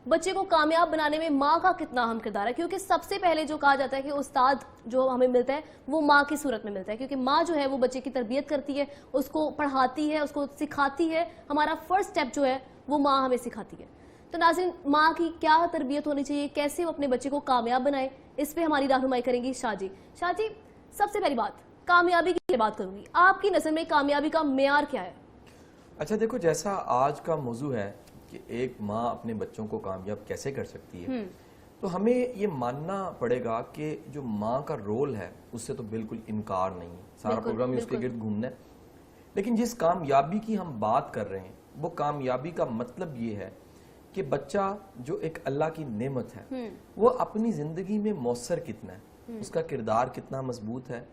بچے کو کامیاب بنانے میں ماں کا کتنا اہم کردار ہے، کیونکہ سب سے پہلے جو کہا جاتا ہے کہ استاد جو ہمیں ملتا ہے وہ ماں کی صورت میں ملتا ہے، کیونکہ ماں جو ہے وہ بچے کی تربیت کرتی ہے، اس کو پڑھاتی ہے، اس کو سکھاتی ہے. ہمارا فرسٹ سٹیپ جو ہے وہ ماں ہمیں سکھاتی ہے. تو ناظرین، ماں کی کیا تربیت ہونی چاہیے، کیسے وہ اپنے بچے کو کامیاب بنائے، اس پہ ہماری رہنمائی کریں گی شاہ جی. شاہ جی، سب سے پہلی بات کامیابی کی بات کروں گی، آپ کی نظر میں کامیابی کا معیار کیا ہے؟ اچھا دیکھو، جیسا آج کا موضوع ہے کہ ایک ماں اپنے بچوں کو کامیاب کیسے کر سکتی ہے، تو ہمیں یہ ماننا پڑے گا کہ جو ماں کا رول ہے اس سے تو بالکل انکار نہیں ہے. سارا پروگرام ہی اس کے گرد گھومنا ہے. لیکن جس کامیابی کی ہم بات کر رہے ہیں وہ کامیابی کا مطلب یہ ہے کہ بچہ جو ایک اللہ کی نعمت ہے وہ اپنی زندگی میں مؤثر کتنا ہے، اس کا کردار کتنا مضبوط ہے،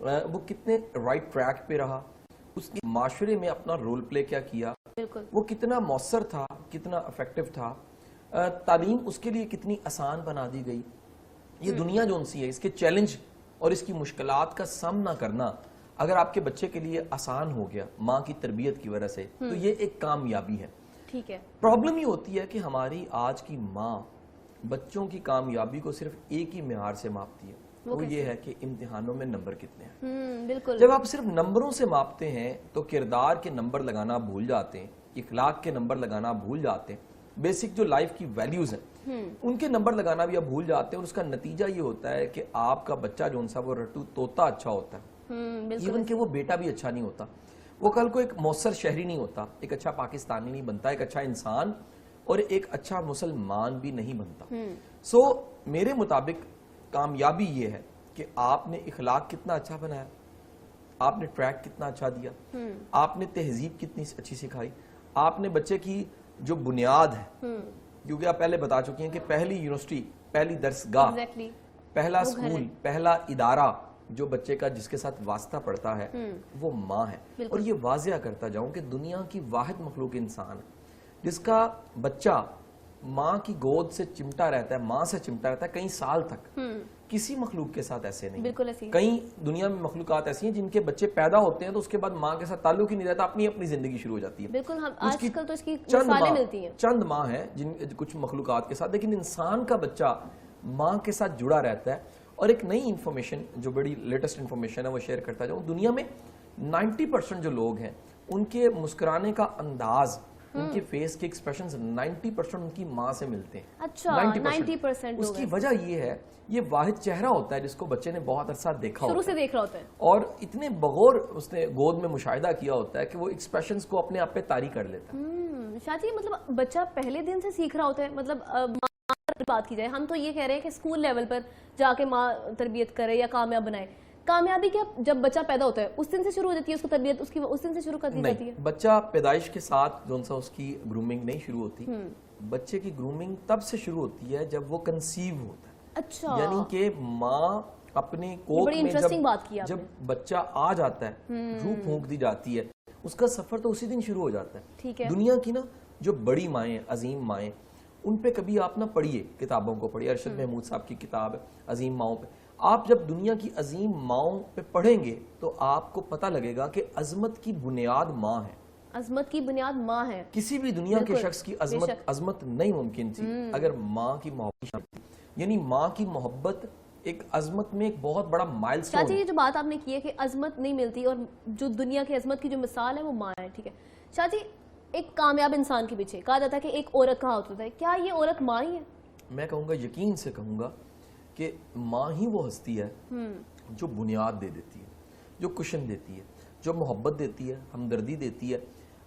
وہ کتنے رائٹ ٹریک پہ رہا، اس کی معاشرے میں اپنا رول پلے کیا کیا، وہ کتنا مؤثر تھا، کتنا افیکٹو تھا، تعلیم اس کے لیے کتنی آسان بنا دی گئی. یہ دنیا جو ان سی ہے، اس کے چیلنج اور اس کی مشکلات کا سامنا کرنا اگر آپ کے بچے کے لیے آسان ہو گیا ماں کی تربیت کی وجہ سے تو یہ ایک کامیابی ہے. ٹھیک ہے. پرابلم یہ ہوتی ہے کہ ہماری آج کی ماں بچوں کی کامیابی کو صرف ایک ہی معیار سے ماپتی ہے، وہ یہ ہے کہ امتحانوں میں نمبر کتنے ہیں. بالکل. جب آپ صرف نمبروں سے ماپتے ہیں تو کردار کے نمبر لگانا بھول جاتے ہیں، اخلاق کے نمبر لگانا بھول جاتے ہیں، بیسک جو لائف کی ویلیوز ہیں ان کے نمبر لگانا بھی آپ بھول جاتے ہیں. اور اس کا نتیجہ یہ ہوتا ہے کہ آپ کا بچہ جو انسا وہ رٹو طوطا اچھا ہوتا ہے، ایون کہ وہ بیٹا بھی اچھا نہیں ہوتا، وہ کل کو ایک مؤثر شہری نہیں ہوتا، ایک اچھا پاکستانی نہیں بنتا، ایک اچھا انسان اور ایک اچھا مسلمان بھی نہیں بنتا. سو میرے مطابق کامیابی یہ ہے کہ آپ نے اخلاق کتنا اچھا بنایا، آپ نے ٹریک کتنا اچھا دیا، آپ نے تہذیب کتنی اچھی سکھائی، آپ نے بچے کی جو بنیاد ہے، کیونکہ آپ پہلے بتا چکی ہیں کہ پہلی یونیورسٹی، پہلی درسگاہ، پہلا سکول، پہلا ادارہ جو بچے کا جس کے ساتھ واسطہ پڑتا ہے وہ ماں ہے. اور یہ واضح کرتا جاؤں کہ دنیا کی واحد مخلوق انسان ہے جس کا بچہ ماں کی گود سے چمٹا رہتا ہے، ماں سے چمٹا رہتا ہے کئی سال تک. کسی مخلوق کے ساتھ ایسے نہیں. کئی دنیا میں مخلوقات ایسی ہیں جن کے بچے پیدا ہوتے ہیں تو اس کے بعد ماں کے ساتھ تعلق ہی نہیں رہتا، اپنی زندگی شروع ہو جاتی ہے. بالکل. آج کل تو اس کی مثالیں ملتی ہیں. چند ماں ہیں جن کچھ مخلوقات کے ساتھ، لیکن انسان کا بچہ ماں کے ساتھ جڑا رہتا ہے. اور ایک نئی انفارمیشن جو بڑی لیٹسٹ انفارمیشن ہے وہ شیئر کرتا جاؤں. دنیا میں 90% جو لوگ ہیں ان کے مسکرانے کا انداز، ان کے فیس کے ایکسپریشنز 90% ان کی ماں سے ملتے ہیں. اچھا 90%. اس کی وجہ یہ ہے، یہ واحد چہرہ ہوتا ہے جس کو بچے نے بہت عرصہ دیکھا ہوتا ہے، شروع سے دیکھ رہا ہوتا ہے، اور اتنے بغور اس نے گود میں مشاہدہ کیا ہوتا ہے کہ وہ ایکسپریشنز کو اپنے آپ پہ طاری کر لیتا ہے. شاہ جی، مطلب بچہ پہلے دن سے سیکھ رہا ہوتا ہے. مطلب بات کی جائے، ہم تو یہ کہہ رہے ہیں کہ اسکول لیول پر جا کے ماں تربیت کرے یا کامیاب بنائے. کامیابی کیا جب بچہ پیدا ہوتا ہے اس دن سے شروع ہو جاتی ہے اس کو تربیت، اس کی اس دن سے شروع کر دی جاتی ہے؟ بچہ پیدائش کے ساتھ جو سا اس کی گرومنگ نہیں شروع ہوتی. بچے کی گرومنگ تب سے شروع ہوتی ہے جب وہ کنسیو ہوتا ہے. اچھا. یعنی کہ ماں اپنے کوکھ میں جب بچہ آ جاتا ہے، روح پھونک دی جاتی ہے، اس کا سفر تو اسی دن شروع ہو جاتا ہے. ٹھیک ہے. دنیا کی نا جو بڑی مائیں، عظیم مائیں، ان پہ کبھی آپ نہ پڑھیے، کتابوں کو پڑھیے. ارشد محمود صاحب کی کتاب ہے عظیم ماؤں پہ. آپ جب دنیا کی عظیم ماؤں پہ پڑھیں گے تو آپ کو پتہ لگے گا کہ عظمت کی بنیاد ماں ہے. عظمت کی بنیاد ماں ہے. کسی بھی دنیا کے شخص کی عظمت نہیں ممکن تھی اگر ماں کی محبت شامل تھی. یعنی ماں کی محبت ایک عظمت میں ایک بہت بڑا مائل سٹون. شاہ جی، یہ جو بات آپ نے کی ہے کہ عظمت نہیں ملتی اور جو دنیا کی عظمت کی جو مثال ہے وہ ماں ہے. ٹھیک ہے شاہ جی، ایک کامیاب انسان کے پیچھے کہا جاتا ہے کہ ایک عورت کہاں ہوتا ہے، کیا یہ عورت ماں ہی ہے؟ میں کہوں گا، یقین سے کہوں گا کہ ماں ہی وہ ہستی ہے جو بنیاد دے دیتی ہے، جو کشن دیتی ہے، جو محبت دیتی ہے، ہمدردی دیتی ہے.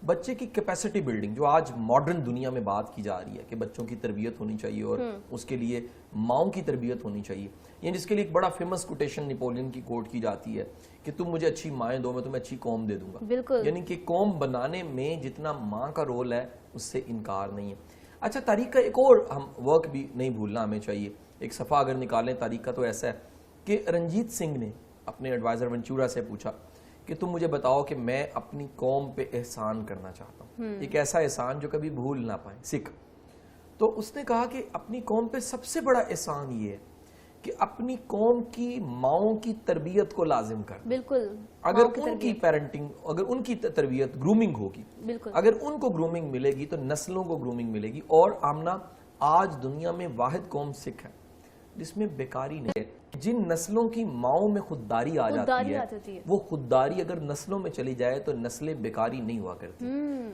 بچے کی کیپیسٹی بلڈنگ جو آج ماڈرن دنیا میں بات کی جا رہی ہے کہ بچوں کی تربیت ہونی چاہیے اور اس کے لیے ماؤں کی تربیت ہونی چاہیے. یعنی جس کے لیے ایک بڑا فیمس کوٹیشن نیپولین کی کوٹ کی جاتی ہے کہ تم مجھے اچھی مائیں دو، میں تمہیں اچھی قوم دے دوں گا. یعنی کہ قوم بنانے میں جتنا ماں کا رول ہے اس سے انکار نہیں ہے. اچھا، تاریخ کا ایک اور ہم ورک بھی نہیں بھولنا ہمیں چاہیے. ایک صفحہ اگر نکالیں تاریخ کا تو ایسا ہے کہ رنجیت سنگھ نے اپنے ایڈوائزر ونچورا سے پوچھا کہ تم مجھے بتاؤ کہ میں اپنی قوم پہ احسان کرنا چاہتا ہوں، ایک ایسا احسان جو کبھی بھول نہ پائیں سکھ. تو اس نے کہا کہ اپنی قوم پہ سب سے بڑا احسان یہ ہے کہ اپنی قوم کی ماؤں کی تربیت کو لازم کر. بالکل. اگر ان کی پیرنٹنگ، اگر ان کی تربیت، گرومنگ ہوگی، اگر ان کو گرومنگ ملے گی تو نسلوں کو گرومنگ ملے گی. اور آمنہ آج دنیا میں واحد قوم سکھ ہے جس میں بیکاری نہیں ہے. جن نسلوں کی ماؤں میں خودداری آ جاتی ہے وہ خودداری اگر نسلوں میں چلی جائے تو نسلیں بیکاری نہیں ہوا کرتی.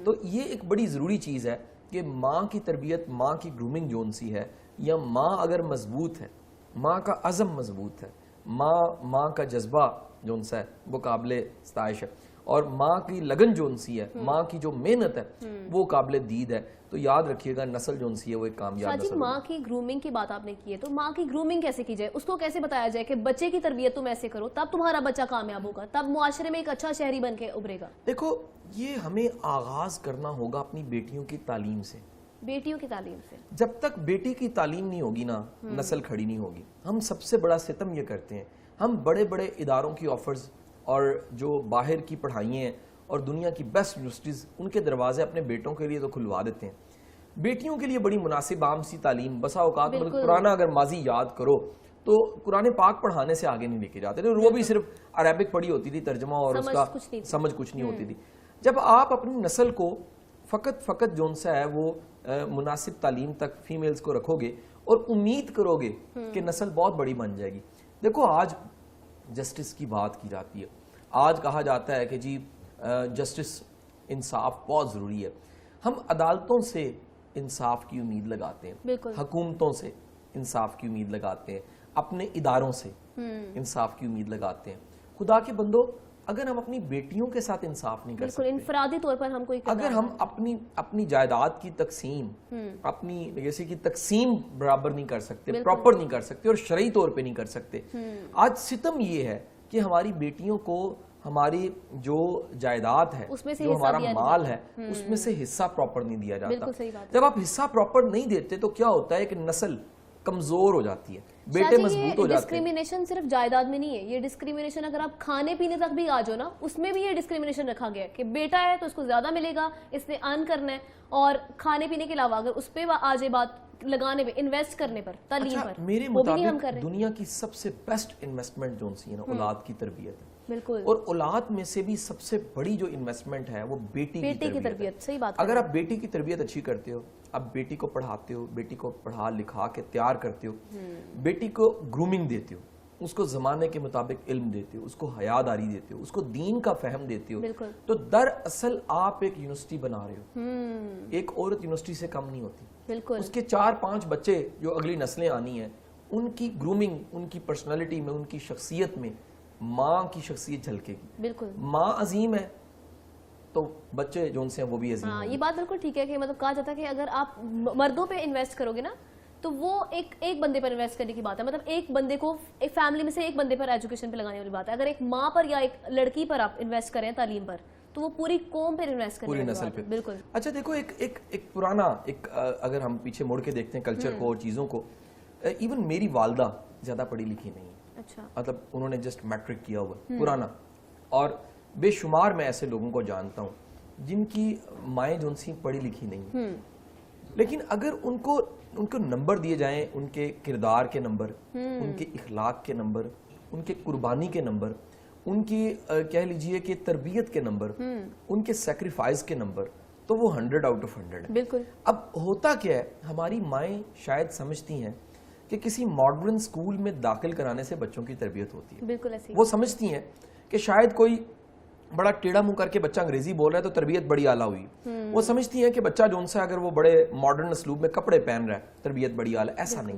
تو یہ ایک بڑی ضروری چیز ہے کہ ماں کی تربیت, ماں کی گرومنگ جون سی ہے, یا ماں اگر مضبوط ہے, ماں کا عزم مضبوط ہے, ماں کا جذبہ جون سا ہے وہ قابل ستائش ہے, اور ماں کی لگن جون سی ہے, ماں کی جو محنت ہے وہ قابل دید ہے, تو یاد رکھیے گا نسل جون سی ہے وہ ایک کامیاب نسل. ماں کی گرومنگ کی بات آپ نے کی ہے, تو ماں کی گرومنگ کیسے کی جائے, اس کو کیسے بتایا جائے کہ بچے کی تربیت تم ایسے کرو تب تمہارا بچہ کامیاب ہوگا, تب معاشرے میں ایک اچھا شہری بن کے ابھرے گا؟ دیکھو یہ ہمیں آغاز کرنا ہوگا اپنی بیٹیوں کی تعلیم سے. بیٹیوں کی تعلیم سے جب تک بیٹی کی تعلیم نہیں ہوگی نا نسل کھڑی نہیں ہوگی. ہم سب سے بڑا ستم یہ کرتے ہیں, ہم بڑے بڑے اداروں کی آفرز اور جو باہر کی پڑھائیاں ہیں اور دنیا کی بیسٹ یونیورسٹیز ان کے دروازے اپنے بیٹوں کے لیے تو کھلوا دیتے ہیں. بیٹیوں کے لیے بڑی مناسب عام سی تعلیم, بسا اوقات پرانا اگر ماضی یاد کرو تو قرآن پاک پڑھانے سے آگے نہیں لے کے جاتے, وہ بھی صرف عربک پڑھی ہوتی تھی, ترجمہ اور اس کا سمجھ کچھ نہیں ہوتی تھی. جب آپ اپنی نسل کو فقط جون سا ہے وہ مناسب تعلیم تک فیمیلز کو رکھو گے اور امید کرو گے کہ نسل بہت بڑی بن جائے گی. دیکھو آج جسٹس کی بات کی جاتی ہے, آج کہا جاتا ہے کہ جی جسٹس, انصاف بہت ضروری ہے. ہم عدالتوں سے انصاف کی امید لگاتے ہیں, حکومتوں سے انصاف کی امید لگاتے ہیں, اپنے اداروں سے انصاف کی امید لگاتے ہیں. خدا کے بندو اگر ہم اپنی بیٹیوں کے ساتھ انصاف نہیں کر سکتے, انفرادی طور پر ہم کوئی اگر ہم اپنی جائیداد کی تقسیم, اپنی لیگیسی کی تقسیم برابر نہیں کر سکتے, پراپر نہیں کر سکتے اور شرعی طور پہ نہیں کر سکتے. آج ستم یہ ہے کہ ہماری بیٹیوں کو ہماری جو جائیداد ہے, جو ہمارا مال ہے, اس میں سے حصہ پراپر نہیں دیا جاتا. جب آپ حصہ پراپر نہیں دیتے تو کیا ہوتا ہے کہ نسل کمزور ہو جاتی ہے, بیٹے مضبوط ہو جاتے ہیں. ڈسکریمنیشن صرف جائیداد میں نہیں ہے, یہ ڈسکریمنیشن اگر آپ کھانے پینے تک بھی آ جاؤ نا, اس میں بھی یہ ڈسکریمنیشن رکھا گیا ہے کہ بیٹا ہے تو اس کو زیادہ ملے گا, اس نے ارن کرنا ہے, اور کھانے پینے کے علاوہ اگر اس پہ آ جائے بات لگانے پہ, انویسٹ کرنے پر, تعلیم پر, میرے مطابق دنیا کی سب سے بیسٹ انویسٹمنٹ جو سی ہے نا اولاد کی تربیت ہے. بالکل. اور اولاد میں سے بھی سب سے بڑی جو انویسٹمنٹ ہے وہ بیٹی کی تربیت. صحیح بات. اگر آپ بیٹی کی تربیت اچھی کرتے ہو, آپ بیٹی کو پڑھاتے ہو, بیٹی کو پڑھا لکھا کے تیار کرتے ہو, بیٹی کو گرومنگ دیتے ہو, اس کو زمانے کے مطابق علم دیتے ہو, اس کو حیاداری دیتے ہو, اس کو دین کا فہم دیتے ہو, تو دراصل آپ ایک یونیورسٹی بنا رہے ہو. ایک عورت یونیورسٹی سے کم نہیں ہوتی. اس کے 4-5 بچے جو اگلی نسلیں آنی ہیں, ان کی گرومنگ, ان کی پرسنالٹی میں, ان کی شخصیت میں ماں کی شخصیت جھلکے گی. بالکل. ماں عظیم ہے تو بچے جو ان سے ہیں وہ بھی عظیم ہیں. یہ بات بالکل ٹھیک ہے کہ مطلب کہا جاتا ہے کہ اگر آپ مردوں پہ انویسٹ کرو گے نا تو وہ ایک بندے پر انویسٹ کرنے کی بات ہے, مطلب ایک بندے کو, ایک فیملی میں سے ایک بندے پر ایجوکیشن پہ لگانے والی بات ہے. اگر ایک ماں پر یا ایک لڑکی پر آپ انویسٹ کریں تعلیم پر تو وہ پوری قوم پر انویسٹ کرنے والی بات ہے. بالکل. اچھا دیکھو ایک پرانا اگر ہم پیچھے مڑ کے دیکھتے ہیں کلچر کو اور چیزوں کو, ایون میری والدہ زیادہ پڑھی لکھی نہیں, مطلب انہوں نے جسٹ میٹرک کیا ہوا پرانا, اور بے شمار میں ایسے لوگوں کو جانتا ہوں جن کی مائیں جو سی پڑھی لکھی نہیں, لیکن اگر ان کو نمبر دیے جائیں, ان کے کردار کے نمبر, ان کے اخلاق کے نمبر, ان کے قربانی کے نمبر, ان کی کہہ لیجئے کہ تربیت کے نمبر, ان کے سیکریفائز کے نمبر, تو وہ 100/100 ہے. بالکل. اب ہوتا کیا ہے, ہماری مائیں شاید سمجھتی ہیں کہ کسی ماڈرن اسکول میں داخل کرانے سے بچوں کی تربیت ہوتی ہے. بالکل ایسے. وہ سمجھتی ہیں کہ شاید کوئی بڑا ٹیڑھا منہ کر کے بچہ انگریزی بول رہا ہے تو تربیت بڑی اعلیٰ ہوئی. وہ سمجھتی ہیں کہ بچہ جو ان سے اگر وہ بڑے ماڈرن اسلوب میں کپڑے پہن رہا ہے تربیت بڑی اعلیٰ. ایسا نہیں.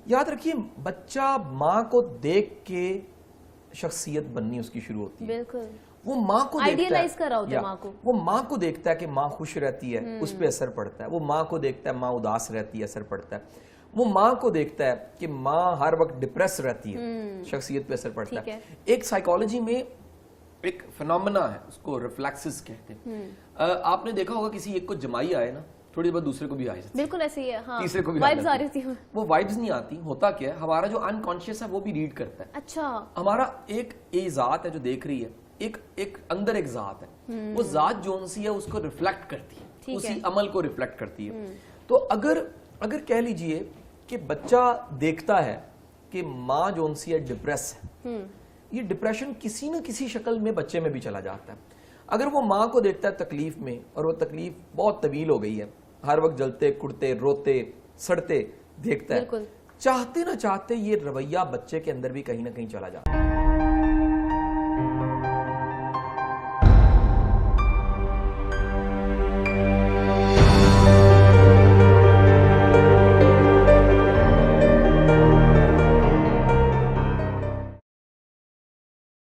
یاد رکھیے بچہ ماں کو دیکھ کے شخصیت بننی اس کی شروع ہوتی ہے. بالکل. وہ ماں کو آئیڈیلائز کر رہا ہوتا ہے ماں کو. وہ ماں کو دیکھتا ہے کہ ماں خوش رہتی ہے, اس پہ اثر پڑتا ہے. وہ ماں کو دیکھتا ہے ماں اداس رہتی ہے, اثر پڑتا ہے. وہ ماں کو دیکھتا ہے کہ ماں ہر وقت ڈپریس رہتی ہے, شخصیت پہ اثر پڑتا ہے. ایک سائیکالوجی میں ایک فینومنا ہے, اس کو ریفلیکسز کہتے ہیں. آپ نے دیکھا ہوگا کسی ایک کو جمائی آئے نا, تھوڑی بہت دوسرے کو بھی آئی جاتی ہے. بالکل ایسے ہی ہے. ہاں, تیسرے کو بھی وائبز آ رہی تھی. وہ وائبز نہیں آتی. ہوتا کیا ہے, ہمارا جو انکانشیس ہے وہ بھی ریڈ کرتا ہے. اچھا. ہمارا ایک ذات ہے جو دیکھ رہی ہے, ایک اندر ایک ذات ہے, وہ ذات جو سی ہے اس کو ریفلیکٹ کرتی ہے, اسی عمل کو ریفلیکٹ کرتی ہے. تو اگر کہہ لیجئے کہ بچہ دیکھتا ہے کہ ماں جو سی ہے ڈپریس ہے, یہ ڈپریشن کسی نہ کسی شکل میں بچے میں بھی چلا جاتا ہے. اگر وہ ماں کو دیکھتا ہے تکلیف میں, اور وہ تکلیف بہت طویل ہو گئی ہے, ہر وقت جلتے کڑتے روتے سڑتے دیکھتا ہے. بالکل. چاہتے نہ چاہتے یہ رویہ بچے کے اندر بھی کہیں نہ کہیں چلا جاتا ہے.